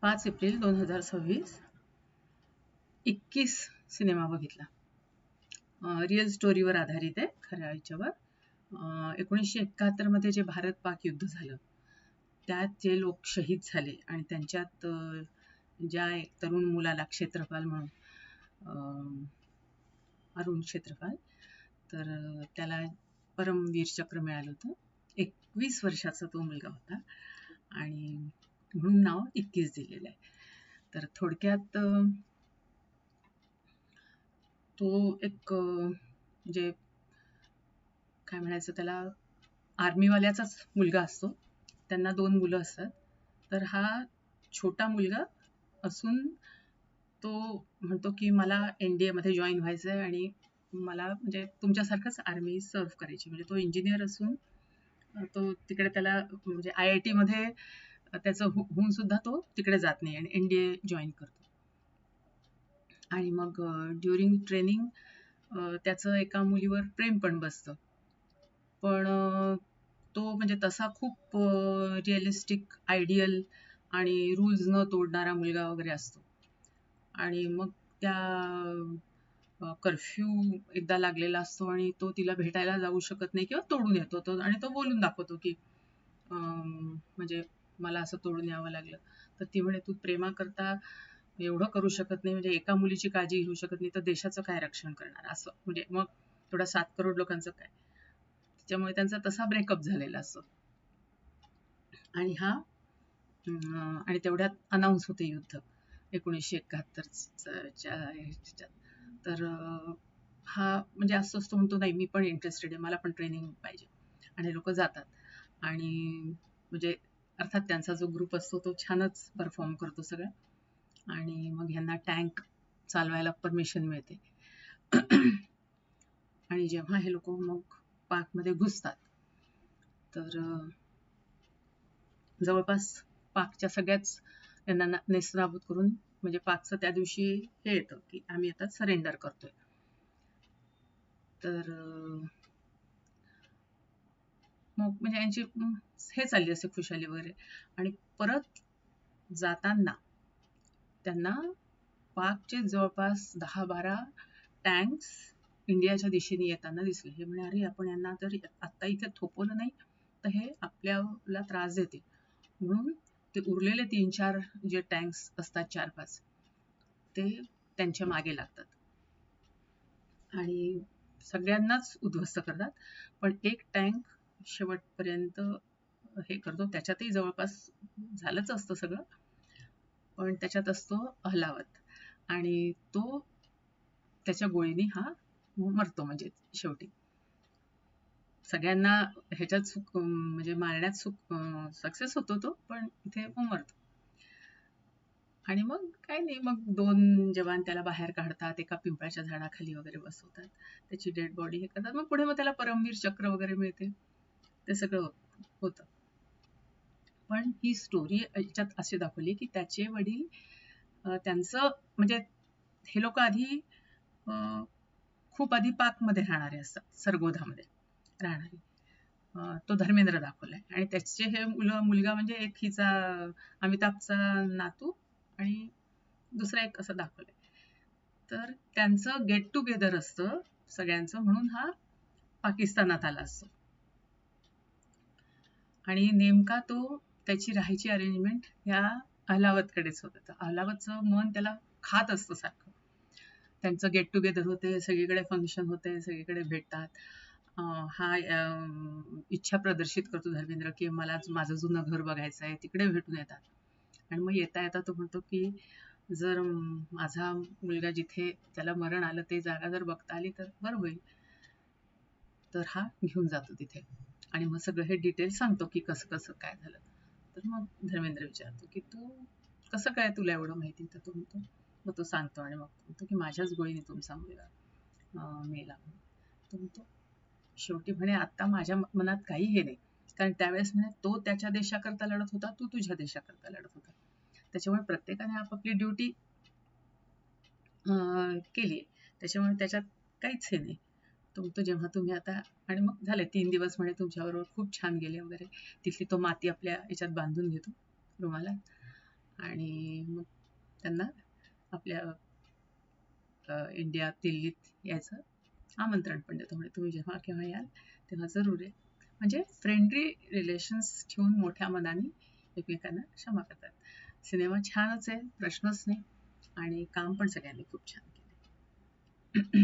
5 April 2026 21 cinema बघितला. Real स्टोरीवर आधारित आहे, खऱ्या याच्यावर. 1971 मध्ये जे भारत पाक युद्ध झालं त्यात जे लोक शहीद झाले आणि त्यांच्यात ज्या एक तरुण मुलाला क्षेत्रपाल म्हणून अरुण क्षेत्रपाल, तर त्याला परमवीर चक्र मिळालं होतं. 21 वर्षाचा तो मुलगा होता आणि म्हणून नाव 21 दिलेलं आहे. तर थोडक्यात तो एक म्हणजे काय म्हणायचं त्याला, आर्मीवाल्याचाच मुलगा असतो. त्यांना 2 मुलं असतात. तर हा छोटा मुलगा असून तो म्हणतो की मला NDA मध्ये जॉईन व्हायचं आहे आणि मला म्हणजे तुमच्यासारखंच आर्मी सर्व्ह करायची. म्हणजे तो इंजिनियर असून तो तिकडे त्याला म्हणजे IIT मध्ये त्याचं होऊन सुद्धा तो तिकडे जात नाही आणि NDA जॉईन करतो. आणि मग ड्युरिंग ट्रेनिंग त्याचं एका मुलीवर प्रेम पण बसतं. पण तो म्हणजे तसा खूप रिअलिस्टिक, आयडियल आणि रूल्स न तोडणारा मुलगा वगैरे असतो. आणि मग त्या कर्फ्यू एकदा लागलेला असतो आणि तो तिला भेटायला जाऊ शकत नाही किंवा तोडून येतो तो, आणि तो बोलून दाखवतो की म्हणजे मला असं तोडून यावं लागलं. तर ती म्हणे तू प्रेमाकरता एवढं करू शकत नाही, म्हणजे एका मुलीची काळजी घेऊ शकत नाही तर देशाचं काय रक्षण करणार, असं म्हणजे मग थोडा 7 करोड लोकांचं काय. त्याच्यामुळे त्यांचा तसा ब्रेकअप झालेला असतो. आणि हा आणि तेवढ्यात अनाऊन्स होते युद्ध 1971च्या ह्याच्यात. तर हा म्हणजे असं असतो, म्हणतो नाही मी पण इंटरेस्टेड आहे, मला पण ट्रेनिंग पाहिजे. आणि लोक जातात आणि म्हणजे अर्थात त्यांचा जो ग्रुप असतो तो छानच परफॉर्म करतो सगळं. आणि मग ह्यांना टँक चालवायला परमिशन मिळते. आणि जेव्हा हे लोक मग पाकमध्ये घुसतात तर जवळपास पाकच्या सगळ्याच यांना नेस्तनाबूत करून, म्हणजे पाकचं त्या दिवशी हे येतं की आम्ही आता सरेंडर करतोय. तर मग म्हणजे यांची हे चालली असते खुशाली वगैरे. आणि परत जाताना त्यांना पाकचे जवळपास 10-12 टँक्स इंडियाच्या दिशेने येताना दिसले. हे म्हणे अरे आपण यांना जर आत्ता इथे थोपवलं नाही तर हे आपल्याला त्रास देते. म्हणून ते उरलेले 3-4 जे टँक्स असतात, 4-5, ते त्यांच्या मागे लागतात आणि सगळ्यांनाच उद्ध्वस्त करतात. पण एक टँक शेवटपर्यंत हे करतो. त्याच्यातही जवळपास झालंच असतं सगळं, पण त्याच्यात असतो अहलावत आणि तो त्याच्या गोळीने हा मरतो. म्हणजे शेवटी सगळ्यांना ह्याच्यात म्हणजे मारण्यात सक्सेस होतो तो, पण इथे मरतो. आणि मग काय नाही, मग 2 जवान त्याला बाहेर काढतात, एका पिंपळाच्या झाडाखाली वगैरे बसवतात, त्याची डेड बॉडी हे करतात. मग पुढे मग त्याला परमवीर चक्र वगैरे मिळते, ते सगळं होतं. पण ही स्टोरी याच्यात अशी दाखवली की त्याचे वडील त्यांचं म्हणजे हे लोक आधी खूप आधी पाकमध्ये राहणारे असतात, सरगोधामध्ये राहणारे. तो धर्मेंद्र दाखवलाय आणि त्याचे हे मुलगा म्हणजे एक हिचा अमिताभचा नातू आणि दुसरा एक असं दाखवलंय. तर त्यांचं गेट टुगेदर असतं सगळ्यांचं, म्हणून हा पाकिस्तानात आला असतो. आणि नेमका तो त्याची राहायची अरेंजमेंट ह्या अहलावतकडेच होतं. तर अहलावतचं मन त्याला खात असतं सारखं. त्यांचं गेट टुगेदर होते, सगळीकडे फंक्शन होते, सगळीकडे भेटतात. हा इच्छा प्रदर्शित करतो धर्मेंद्र की मला माझं जुनं घर बघायचं आहे. तिकडे भेटून येतात. आणि मग येता येता तो म्हणतो की जर माझा मुलगा जिथे त्याला मरण आलं ते जागा जर बघता आली तर बरं होईल. तर हा घेऊन जातो तिथे आणि मग सगळं हे डिटेल सांगतो की कसं कसं काय झालं. तर मग धर्मेंद्र विचारतो की तू कसं काय, तुला एवढं माहिती. तर तो म्हणतो, मग तो सांगतो आणि मग म्हणतो की माझ्याच गोळीने तुमचा मुलगा मेला. तो म्हणतो शेवटी म्हणे आता माझ्या मनात काही हे नाही, कारण त्यावेळेस म्हणे तो त्याच्या देशाकरता लढत होता, तू तुझ्या देशाकरता लढत होता. त्याच्यामुळे प्रत्येकाने आपापली ड्युटी केली. त्याच्यामुळे त्याच्यात काहीच हे नाही. तो म्हणतो जेव्हा तुम्ही आता, आणि मग झाले 3 दिवस म्हणे तुमच्याबरोबर खूप छान गेले वगैरे. तिथली तो माती आपल्या याच्यात बांधून घेतो रुमालात आणि मग त्यांना आपल्या इंडियात, दिल्लीत यायचं आमंत्रण पण देतो. म्हणजे तुम्ही जेव्हा केव्हा याल तेव्हा जरूर या. म्हणजे फ्रेंडली रिलेशन्स ठेवून मोठ्या मनाने एकमेकांना क्षमा करतात. सिनेमा छानच आहे, प्रश्नच नाही. आणि काम पण सगळ्यांनी खूप छान केलं.